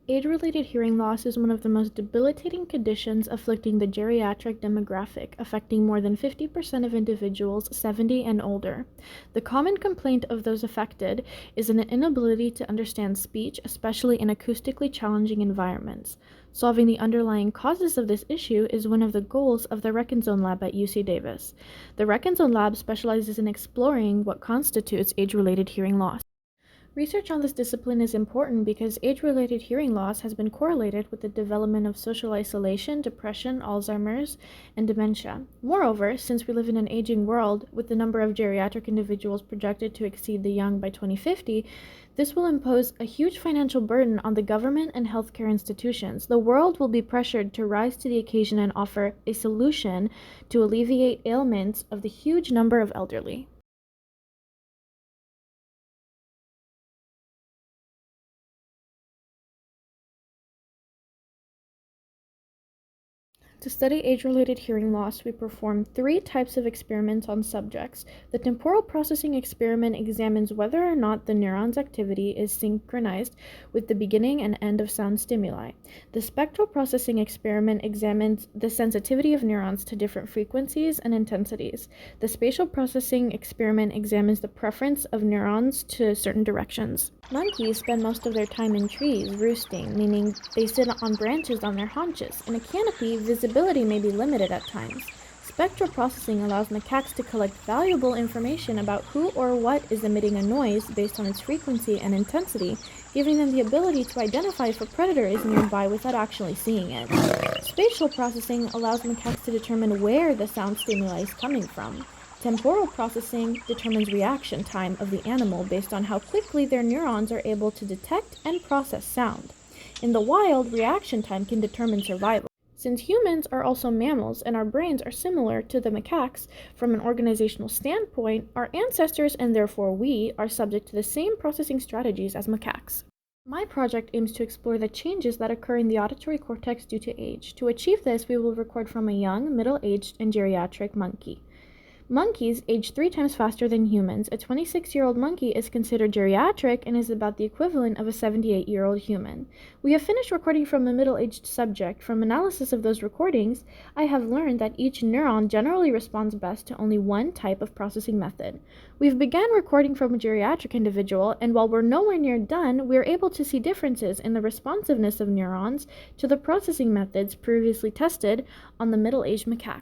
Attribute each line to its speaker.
Speaker 1: Age-related hearing loss is one of the most debilitating conditions afflicting the geriatric demographic, affecting more than 50% of individuals 70 and older. The common complaint of those affected is an inability to understand speech, especially in acoustically challenging environments. Solving the underlying causes of this issue is one of the goals of the Reckenzone Lab at UC Davis. The Reckenzone Lab specializes in exploring what constitutes age-related hearing loss. Research on this discipline is important because age-related hearing loss has been correlated with the development of social isolation, depression, Alzheimer's, and dementia. Moreover, since we live in an aging world, with the number of geriatric individuals projected to exceed the young by 2050, this will impose a huge financial burden on the government and healthcare institutions. The world will be pressured to rise to the occasion and offer a solution to alleviate ailments of the huge number of elderly. To study age-related hearing loss, we perform three types of experiments on subjects. The temporal processing experiment examines whether or not the neuron's activity is synchronized with the beginning and end of sound stimuli. The spectral processing experiment examines the sensitivity of neurons to different frequencies and intensities. The spatial processing experiment examines the preference of neurons to certain directions. Monkeys spend most of their time in trees, roosting, meaning they sit on branches on their haunches. In a canopy, visibility may be limited at times. Spectral processing allows macaques to collect valuable information about who or what is emitting a noise based on its frequency and intensity, giving them the ability to identify if a predator is nearby without actually seeing it. Spatial processing allows macaques to determine where the sound stimuli is coming from. Temporal processing determines reaction time of the animal based on how quickly their neurons are able to detect and process sound. In the wild, reaction time can determine survival. Since humans are also mammals and our brains are similar to the macaques from an organizational standpoint, our ancestors and therefore we are subject to the same processing strategies as macaques. My project aims to explore the changes that occur in the auditory cortex due to age. To achieve this, we will record from a young, middle-aged, and geriatric monkey. Monkeys age 3 times faster than humans. A 26-year-old monkey is considered geriatric and is about the equivalent of a 78-year-old human. We have finished recording from a middle-aged subject. From analysis of those recordings, I have learned that each neuron generally responds best to only one type of processing method. We've begun recording from a geriatric individual, and while we're nowhere near done, we're able to see differences in the responsiveness of neurons to the processing methods previously tested on the middle-aged macaque.